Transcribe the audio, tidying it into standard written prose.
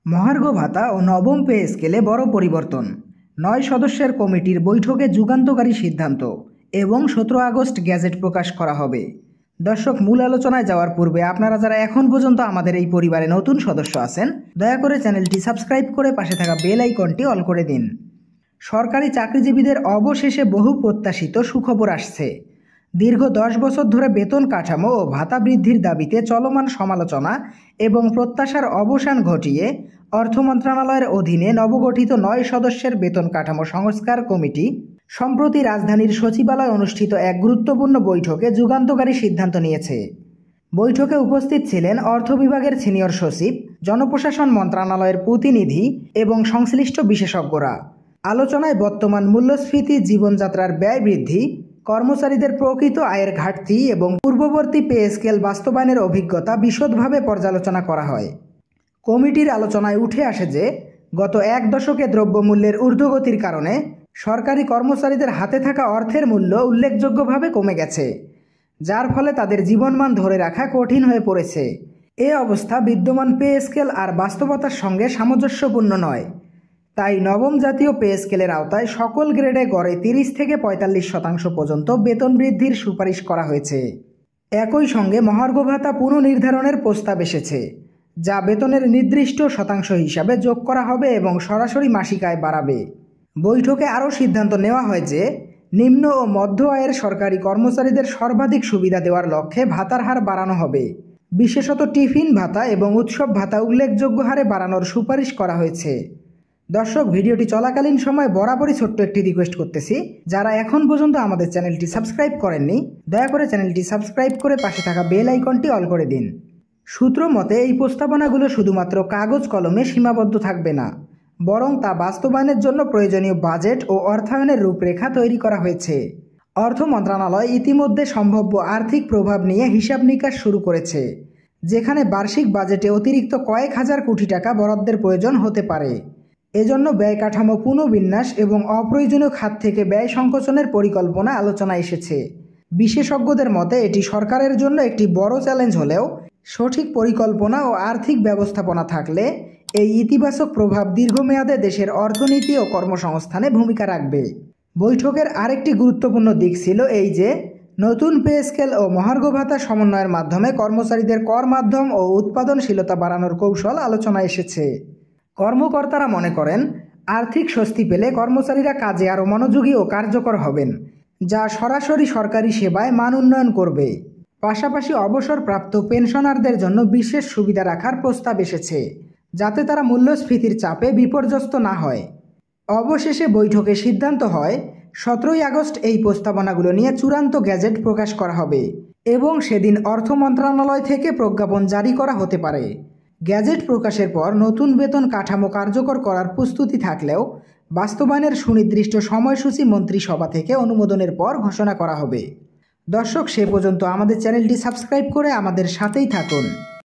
মহার্ঘ ভাতা ও নবম পে স্কেলে বড় পরিবর্তন। ৯ সদস্যের কমিটির বৈঠকে যুগান্তকারী সিদ্ধান্ত এবং ১৭ আগস্ট গ্যাজেট প্রকাশ করা হবে। দর্শক, মূল আলোচনায় যাওয়ার পূর্বে আপনারা যারা এখন পর্যন্ত আমাদের এই পরিবারে নতুন সদস্য আছেন, দয়া করে চ্যানেলটি সাবস্ক্রাইব করে পাশে থাকা বেল আইকনটি অল করে দিন। সরকারি চাকরিজীবীদের অবশেষে বহু প্রত্যাশিত সুখবর আসছে। দীর্ঘ ১০ বছর ধরে বেতন কাঠামো ও ভাতা বৃদ্ধির দাবিতে চলমান সমালোচনা এবং প্রত্যাশার অবসান ঘটিয়ে অর্থ মন্ত্রণালয়ের অধীনে নবগঠিত ৯ সদস্যের বেতন কাঠামো সংস্কার কমিটি সম্প্রতি রাজধানীর সচিবালয়ে অনুষ্ঠিত এক গুরুত্বপূর্ণ বৈঠকে যুগান্তকারী সিদ্ধান্ত নিয়েছে। বৈঠকে উপস্থিত ছিলেন অর্থ বিভাগের সিনিয়র সচিব, জনপ্রশাসন মন্ত্রণালয়ের প্রতিনিধি এবং সংশ্লিষ্ট বিশেষজ্ঞরা। আলোচনায় বর্তমান মূল্যস্ফীতি, জীবনযাত্রার ব্যয় বৃদ্ধি, কর্মচারীদের প্রকৃত আয়ের ঘাটতি এবং পূর্ববর্তী পে স্কেল বাস্তবায়নের অভিজ্ঞতা বিশদভাবে পর্যালোচনা করা হয়। কমিটির আলোচনায় উঠে আসে যে গত এক দশকে দ্রব্যমূল্যের ঊর্ধ্বগতির কারণে সরকারি কর্মচারীদের হাতে থাকা অর্থের মূল্য উল্লেখযোগ্যভাবে কমে গেছে, যার ফলে তাদের জীবনমান ধরে রাখা কঠিন হয়ে পড়েছে। এ অবস্থা বিদ্যমান পে স্কেল আর বাস্তবতার সঙ্গে সামঞ্জস্যপূর্ণ নয়। তাই নবম জাতীয় পে স্কেলের আওতায় সকল গ্রেডে গড়ে ৩০ থেকে ৪৫% পর্যন্ত বেতন বৃদ্ধির সুপারিশ করা হয়েছে। একই সঙ্গে মহার্ঘ ভাতা পুনর্নির্ধারণের প্রস্তাব এসেছে, যা বেতনের নির্দিষ্ট শতাংশ হিসাবে যোগ করা হবে এবং সরাসরি মাসিক আয় বাড়াবে। বৈঠকে আরও সিদ্ধান্ত নেওয়া হয় যে নিম্ন ও মধ্য আয়ের সরকারি কর্মচারীদের সর্বাধিক সুবিধা দেওয়ার লক্ষ্যে ভাতার হার বাড়ানো হবে। বিশেষত টিফিন ভাতা এবং উৎসব ভাতা উল্লেখযোগ্য হারে বাড়ানোর সুপারিশ করা হয়েছে। দর্শক, ভিডিওটি চলাকালীন সময় বরাবরই ছোট্ট একটি রিকোয়েস্ট করতেছি, যারা এখন পর্যন্ত আমাদের চ্যানেলটি সাবস্ক্রাইব করেননি, দয়া করে চ্যানেলটি সাবস্ক্রাইব করে পাশে থাকা বেল আইকনটি অল করে দিন। সূত্র মতে এই প্রস্তাবনাগুলো শুধুমাত্র কাগজ কলমে সীমাবদ্ধ থাকবে না, বরং তা বাস্তবায়নের জন্য প্রয়োজনীয় বাজেট ও অর্থায়নের রূপরেখা তৈরি করা হয়েছে। অর্থ মন্ত্রণালয় ইতিমধ্যে সম্ভাব্য আর্থিক প্রভাব নিয়ে হিসাব নিকাশ শুরু করেছে, যেখানে বার্ষিক বাজেটে অতিরিক্ত কয়েক হাজার কোটি টাকা বরাদ্দের প্রয়োজন হতে পারে। এজন্য ব্যয় কাঠামো পুনর্বিন্যাস এবং অপ্রয়োজনীয় খাত থেকে ব্যয় সংকোচনের পরিকল্পনা আলোচনায় এসেছে। বিশেষজ্ঞদের মতে এটি সরকারের জন্য একটি বড় চ্যালেঞ্জ হলেও সঠিক পরিকল্পনা ও আর্থিক ব্যবস্থাপনা থাকলে এই ইতিবাচক প্রভাব দীর্ঘমেয়াদে দেশের অর্থনীতি ও কর্মসংস্থানে ভূমিকা রাখবে। বৈঠকের আরেকটি গুরুত্বপূর্ণ দিক ছিল এই যে নতুন পে স্কেল ও মহার্ঘ ভাতা সমন্বয়ের মাধ্যমে কর্মচারীদের কর মাধ্যম ও উৎপাদনশীলতা বাড়ানোর কৌশল আলোচনায় এসেছে। কর্মকর্তারা মনে করেন আর্থিক স্বস্তি পেলে কর্মচারীরা কাজে আরও মনোযোগী ও কার্যকর হবেন, যা সরাসরি সরকারি সেবায় মান উন্নয়ন করবে। পাশাপাশি অবসরপ্রাপ্ত পেনশনারদের জন্য বিশেষ সুবিধা রাখার প্রস্তাব এসেছে, যাতে তারা মূল্যস্ফীতির চাপে বিপর্যস্ত না হয়। অবশেষে বৈঠকে সিদ্ধান্ত হয় ১৭ আগস্ট এই প্রস্তাবনাগুলো নিয়ে চূড়ান্ত গ্যাজেট প্রকাশ করা হবে এবং সেদিন অর্থ মন্ত্রণালয় থেকে প্রজ্ঞাপন জারি করা হতে পারে। গ্যাজেট প্রকাশের পর নতুন বেতন কাঠামো কার্যকর করার প্রস্তুতি থাকলেও বাস্তবায়নের সুনির্দিষ্ট সময়সূচি মন্ত্রিসভা থেকে অনুমোদনের পর ঘোষণা করা হবে। দর্শক, সে পর্যন্ত আমাদের চ্যানেলটি সাবস্ক্রাইব করে আমাদের সাথেই থাকুন।